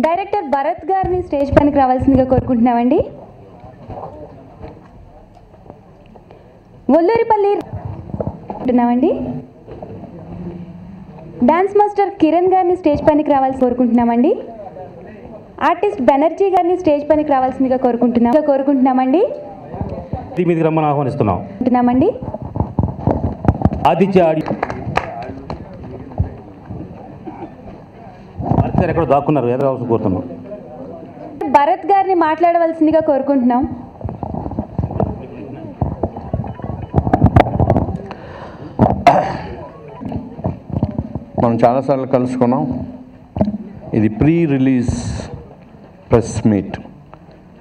Director Bharat గారిని stage పైకి రావాల్సిందిగా కోరుకుంటున్నామండి. ఒల్లూరిపల్లి అంటున్నామండి. డాన్స్ మాస్టర్ కిరణ్ గారిని స్టేజ్ పైకి రావాల్సి కోరుకుంటున్నామండి. ఆర్టిస్ట్ బెనర్జీ గారిని స్టేజ్ పైకి రావాల్సిందిగా కోరుకుంటున్నామండి. మీదికి రమ్మని ఆహ్వానిస్తున్నామండి. ఆదిత్య ఎక్కడ దాక్కున్నారు ఎదురు కోరుతున్నాం. భరత్ గారిని మాట్లాడవలసిందిగా కోరుకుంటున్నాం. మనం చాలాసార్లు కలుసుకున్నాం. ఇది ప్రీ రిలీజ్ ప్రెస్ మీట్.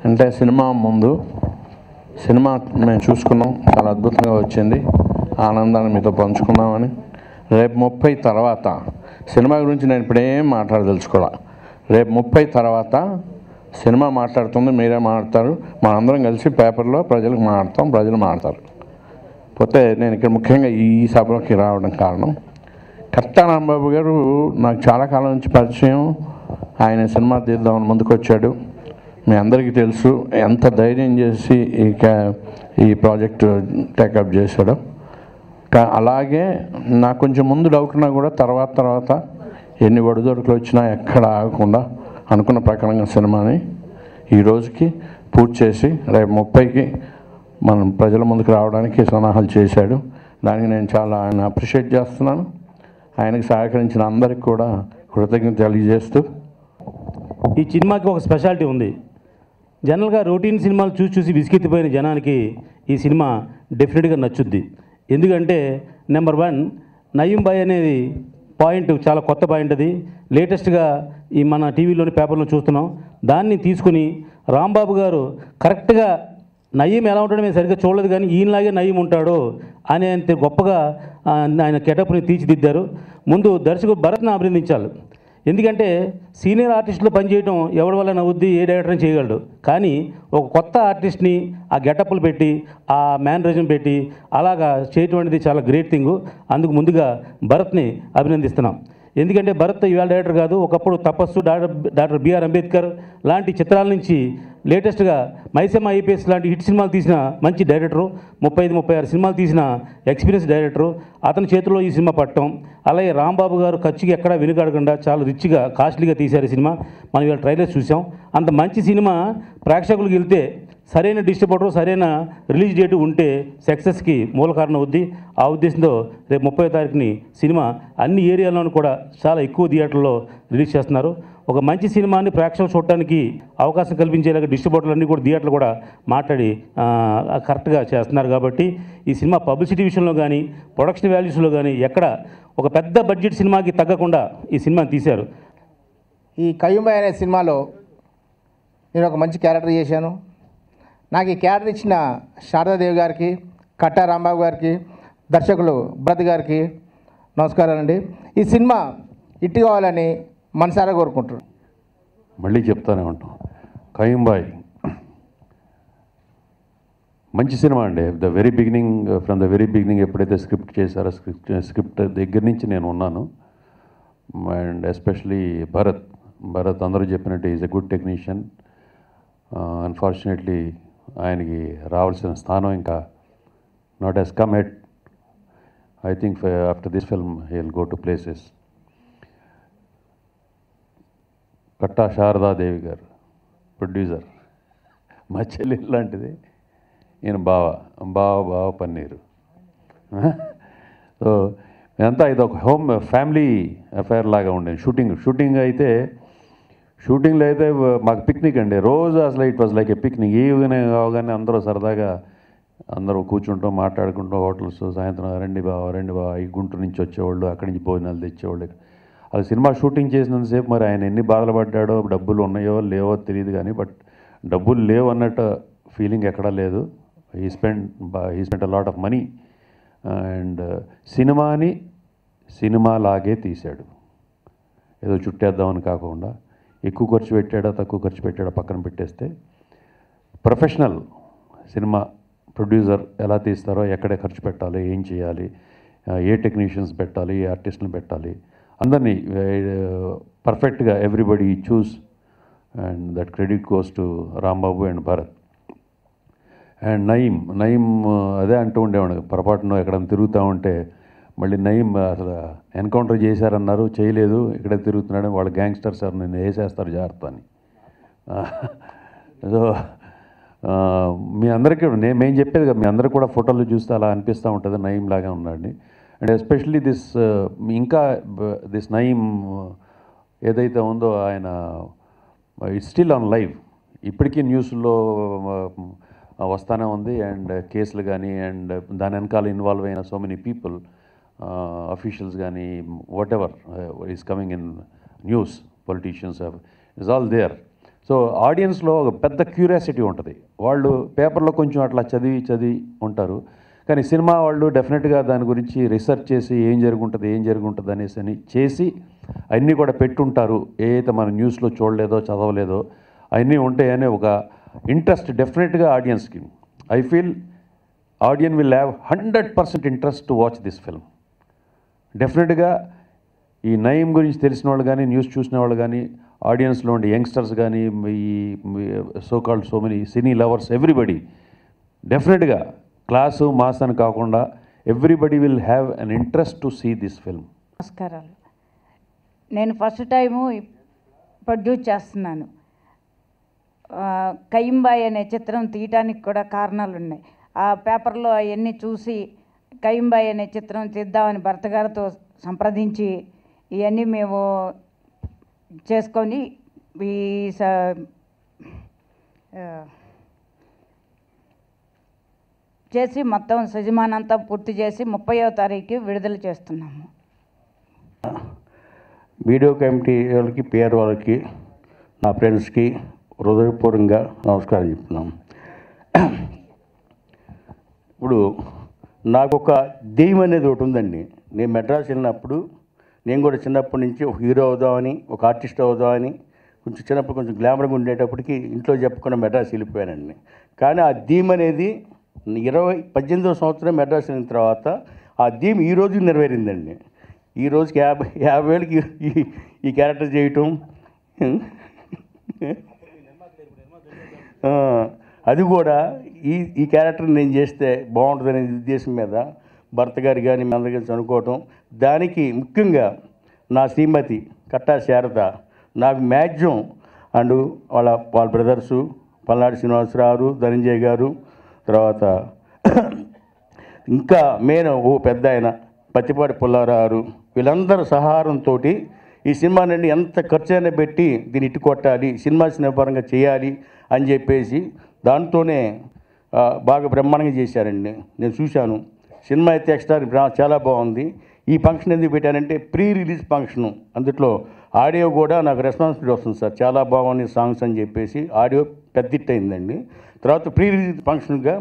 అంటే సినిమా ముందు సినిమా మేము చూసుకున్నాం, చాలా అద్భుతంగా వచ్చింది, ఆనందాన్ని మీతో పంచుకున్నామని. రేపు 30 తర్వాత సినిమా గురించి నేను ఇప్పుడేం మాట్లాడదలుచుకోవాలి. రేపు 30 తర్వాత సినిమా మాట్లాడుతుంది, మీరే మాట్లాడతారు, మనందరం కలిసి పేపర్లో ప్రజలకు మాట్లాడతాం, ప్రజలు మాట్లాడతారు. పోతే నేను ఇక్కడ ముఖ్యంగా ఈ సభలోకి రావడం కారణం, కట్టా రాంబాబు గారు నాకు చాలా కాలం నుంచి పరిచయం. ఆయన సినిమా తీద్దామని ముందుకు వచ్చాడు. మీ అందరికీ తెలుసు ఎంత ధైర్యం చేసి ఈ ప్రాజెక్టు టేకప్ చేశాడు. అలాగే నాకు కొంచెం ముందు డౌట్ ఉన్నా కూడా తర్వాత ఎన్ని ఒడిదొడుకులు వచ్చినా ఎక్కడ ఆగకుండా అనుకున్న ప్రకారంగా సినిమాని ఈ రోజుకి పూర్తి చేసి రేపు 30కి మనం ప్రజల ముందుకు రావడానికి సన్నాహాలు చేశాడు. దానికి నేను చాలా ఆయన అప్రిషియేట్ చేస్తున్నాను. ఆయనకు సహకరించిన అందరికి కూడా కృతజ్ఞత తెలియజేస్తూ, ఈ సినిమాకి ఒక స్పెషాలిటీ ఉంది. జనరల్గా రొటీన్ సినిమాలు చూసి విసిగెత్తిపోయిన జనానికి ఈ సినిమా డెఫినెట్గా నచ్చుద్ది. ఎందుకంటే నెంబర్ 1 నయీం బాయ్ అనేది పాయింట్ చాలా కొత్త పాయింట్. అది లేటెస్ట్గా ఈ మన టీవీలోని పేపర్లో చూస్తున్నాం. దాన్ని తీసుకుని రాంబాబు గారు కరెక్ట్గా నయీం ఎలా ఉంటాడో మేము సరిగ్గా చూడలేదు, కానీ ఈయనలాగే నయీం ఉంటాడు అనేంత గొప్పగా ఆయన గెటప్ని తీర్చిదిద్దారు. ముందు దర్శకుడు భరత్ని అభినందించాలి. ఎందుకంటే సీనియర్ ఆర్టిస్టులు పనిచేయడం ఎవరి వల్ల నవ్వుద్ది, ఏ డైరెక్టర్ని చేయగలడు. కానీ ఒక కొత్త ఆర్టిస్ట్ని ఆ గెటప్లు పెట్టి ఆ మేనరిజం పెట్టి అలాగా చేయటం అనేది చాలా గ్రేట్ థింగ్. అందుకు ముందుగా భరత్ని అభినందిస్తున్నాం. ఎందుకంటే భరత్ ఇవాళ డైరెక్టర్ కాదు, ఒకప్పుడు తపస్సు, డాక్టర్ బిఆర్ అంబేద్కర్ లాంటి చిత్రాల నుంచి లేటెస్ట్గా మైసమ్మ ఐపీఎస్ లాంటి హిట్ సినిమాలు తీసిన మంచి డైరెక్టరు, 35-36 సినిమాలు తీసిన ఎక్స్పీరియన్స్ డైరెక్టరు. అతని చేతిలో ఈ సినిమా పట్టడం, అలాగే రాంబాబు గారు ఖర్చుకి ఎక్కడా వెనుకాడకుండా చాలా రిచ్గా కాస్ట్లీగా తీశారు ఈ సినిమా. మనం ఇవాళ ట్రైలర్స్ చూసాం. అంత మంచి సినిమా ప్రేక్షకులకు వెళ్తే సరైన డిస్ట్రిబ్యూటర్, సరైన రిలీజ్ డేటు ఉంటే సక్సెస్కి మూల కారణం అవుద్ది. ఆ ఉద్దేశంతో రేపు 30వ తారీఖుని సినిమా అన్ని ఏరియాల్లోనూ కూడా చాలా ఎక్కువ థియేటర్లో రిలీజ్ చేస్తున్నారు. ఒక మంచి సినిమాని ప్రేక్షకులు చూడటానికి అవకాశం కల్పించేలాగా డిస్ట్రిబ్యూటర్లు అన్నీ కూడా థియేటర్లు కూడా మాట్లాడి కరెక్ట్గా చేస్తున్నారు. కాబట్టి ఈ సినిమా పబ్లిసిటీ విషయంలో కానీ ప్రొడక్షన్ వాల్యూస్లో కానీ ఎక్కడ ఒక పెద్ద బడ్జెట్ సినిమాకి తగ్గకుండా ఈ సినిమాని తీశారు. ఈ కయ్యూమ్ బాయ్ అనే సినిమాలో నేను ఒక మంచి క్యారెక్టర్ చేశాను. నాకు ఈ క్యారెక్టర్ ఇచ్చిన శారదాదేవి గారికి, కట్టా రాంబాబు గారికి, దర్శకులు భరత్ గారికి నమస్కారాలండి. ఈ సినిమా హిట్ కావాలని మనసారా కోరుకుంటున్నాను. మళ్ళీ చెప్తానే ఉంటాం, కయ్యూమ్ బాయ్ మంచి సినిమా అండి. ఫ్రమ్ ద వెరీ బిగినింగ్ ఎప్పుడైతే స్క్రిప్ట్ చేశారో స్క్రిప్ట్ దగ్గర నుంచి నేను ఉన్నాను. అండ్ ఎస్పెషలీ భరత్ అందరూ చెప్పినట్టు is a good technician. Unfortunately ఆయనకి రావాల్సిన స్థానం ఇంకా not he's come at. I think after this film he will go to places. Katta Sharadadevi garu producer, మా చెల్లి లాంటిది. ఈయన బావ పన్నీరు. సో ఇదంతా ఇది ఒక ఫ్యామిలీ అఫైర్ లాగా ఉండేది. షూటింగ్లో అయితే మాకు పిక్నిక్ అండి. రోజు అసలు it was like A picnic. Evening అవగానే అందరూ సరదాగా అందరూ కూర్చుంటాం, మాట్లాడుకుంటాం. హోటల్స్ సాయంత్రం రండి బావ ఈ గుంటూరు నుంచి వచ్చేవాళ్ళు, అక్కడి నుంచి భోజనాలు తెచ్చేవాళ్ళు. అలా సినిమా షూటింగ్ చేసినంతసేపు మరి ఆయన ఎన్ని బాధలు పడ్డాడో, డబ్బులు ఉన్నాయో లేవో తెలియదు కానీ, బట్ డబ్బులు లేవు అన్నట్టు ఫీలింగ్ ఎక్కడా లేదు. He spent a lot of money and సినిమాని సినిమాలాగే తీశాడు. ఏదో చుట్టేద్దామని కాకుండా ఎక్కువ ఖర్చు పెట్టాడా తక్కువ ఖర్చు పెట్టాడా పక్కన పెట్టేస్తే ప్రొఫెషనల్ సినిమా ప్రొడ్యూసర్ ఎలా తీస్తారో, ఎక్కడే ఖర్చు పెట్టాలి, ఏం చేయాలి, ఏ టెక్నీషియన్స్ పెట్టాలి, ఏ ఆర్టిస్టులను పెట్టాలి, అందరినీ పర్ఫెక్ట్గా everybody choose and that credit goes to Rambabu and Bharat. And Naeem అదే అంటూ ఉండేవాడు, పొరపాటున ఎక్కడైనా తిరుగుతూ ఉంటే మళ్ళీ నయీం అసలు ఎన్కౌంటర్ చేశారన్నారు, చేయలేదు, ఇక్కడే తిరుగుతున్నాడు, వాళ్ళ గ్యాంగ్స్టర్స్ సార్ నేను వేసేస్తారు జాగ్రత్త అని. సో మీ అందరికీ మేము చెప్పేది కదా, మీ అందరికీ కూడా ఫోటోలు చూస్తే అలా అనిపిస్తూ ఉంటుంది, నయీం లాగా ఉన్నాడని. అండ్ ఎస్పెషల్లీ ఇంకా దిస్ నయీం ఏదైతే ఉందో ఆయన ఇట్స్ స్టిల్ ఆన్ లైవ్, ఇప్పటికీ న్యూస్లో వస్తూనే ఉంది. అండ్ కేసులు కానీ అండ్ దాని వెనకాల ఇన్వాల్వ్ అయిన సో మెనీ పీపుల్, అఫీషియల్స్ కానీ whatever is coming in news, politicians is all there. So ఆడియన్స్లో ఒక పెద్ద క్యూరియాసిటీ ఉంటుంది, వాళ్ళు పేపర్లో కొంచెం అట్లా చదివి ఉంటారు, కానీ సినిమా వాళ్ళు డెఫినెట్గా దాని గురించి రీసెర్చ్ చేసి ఏం జరుగుంటుంది అనేసి అని చేసి అన్నీ కూడా పెట్టుంటారు. ఏదైతే మన న్యూస్లో చూడలేదో చదవలేదో అవన్నీ ఉంటాయనే ఒక ఇంట్రెస్ట్ డెఫినెట్గా ఆడియన్స్కి. I feel audience will have 100% interest to watch this film. డెఫినెట్గా ఈ నయీం గురించి తెలిసిన వాళ్ళు కానీ న్యూస్ చూసిన వాళ్ళు కానీ ఆడియన్స్లో ఉండే యంగ్స్టర్స్ కానీ ఈ so many cine lovers everybody డెఫినెట్గా క్లాసు మాస్ అని కాకుండా everybody will have an interest to see this film. నమస్కారాలు. నేను ఫస్ట్ టైము ప్రొడ్యూస్ చేస్తున్నాను. కయింబాయ్ అనే చిత్రం తీయటానికి కూడా కారణాలు ఉన్నాయి. ఆ పేపర్లో అవన్నీ చూసి కయింబాయ్ అనే చిత్రం తీద్దామని భర్త గారితో సంప్రదించి ఇవన్నీ మేము చేసుకొని చేసి మొత్తం సజమానంతా పూర్తి చేసి 30వ తారీఖు విడుదల చేస్తున్నాము. వీడియో కమిటీ వాళ్ళకి, పిఆర్ వాళ్ళకి, నా ఫ్రెండ్స్కి హృదయపూర్వకంగా నమస్కారం చెప్తున్నాం. ఇప్పుడు నాకు ఒక దెయ్యం అనేది ఒకటి ఉందండి. నేను మెడ్రాస్ వెళ్ళినప్పుడు నేను కూడా చిన్నప్పటి నుంచి ఒక హీరో అవుదామని, ఒక ఆర్టిస్ట్ అవుదామని కొంచెం చిన్నప్పుడు కొంచెం గ్లామర్గా ఉండేటప్పటికి ఇంట్లో చెప్పుకున్న మెడ్రాస్ వెళ్ళిపోయానండి. కానీ ఆ థీమ్ అనేది 18వ సంవత్సరం మెడ్రాస్ వెళ్ళిన తర్వాత ఆ థీమ్ ఈ రోజు నెరవేరిందండి. ఈ రోజుకి 50 ఏళ్ళకి ఈ క్యారెక్టర్ చేయటం, అది కూడా ఈ క్యారెక్టర్ నేను చేస్తే బాగుంటుందనే ఉద్దేశం మీద భర్త గారు కానీ మీ అందరి కలిసి అనుకోవటం, దానికి ముఖ్యంగా నా శ్రీమతి కట్టా శారద నాకు మ్యాక్సిమం అండ్ వాళ్ళ బ్రదర్సు పల్నాడు శ్రీనివాసరావు, ధనంజయ్ గారు, తర్వాత ఇంకా మెయిన్ పెద్ద ఆయన పత్తిపాటి పుల్లారావు, వీళ్ళందరూ సహారంతో ఈ సినిమా నుండి ఎంత ఖర్చు అయినా పెట్టి దీన్ని ఇటు కొట్టాలి, సినిమా పరంగా చేయాలి అని చెప్పేసి దాంతోనే బాగా బ్రహ్మాండంగా చేశారండి. నేను చూశాను సినిమా అయితే ఎక్స్ట్రా చాలా బాగుంది. ఈ ఫంక్షన్ ఎందుకు పెట్టానంటే ప్రీ రిలీజ్ ఫంక్షను, అందులో ఆడియో కూడా నాకు రెస్పాన్సిబిలిటీ వస్తుంది సార్, చాలా బాగుంది సాంగ్స్ అని చెప్పేసి ఆడియో పెద్ద హిట్ అయిందండి. తర్వాత ప్రీ రిలీజ్ ఫంక్షన్గా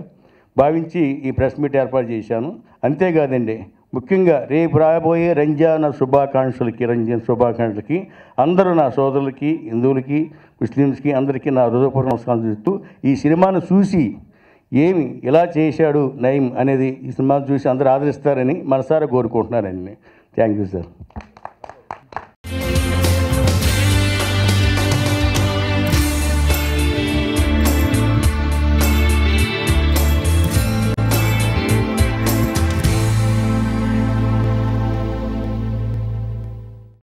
భావించి ఈ ప్రెస్ మీట్ ఏర్పాటు చేశాను. అంతేకాదండి, ముఖ్యంగా రేపు రాబోయే రంజాన్ శుభాకాంక్షలకి అందరూ నా సోదరులకి, హిందువులకి, ముస్లిమ్స్కి అందరికీ నా హృదయపూర్వక నమస్కారం చేస్తూ ఈ సినిమాను చూసి ఏమి ఇలా చేశాడు నయీం అనేది ఈ సినిమాను చూసి అందరూ ఆదరిస్తారని మనసారా కోరుకుంటున్నానండి. Thank you sir.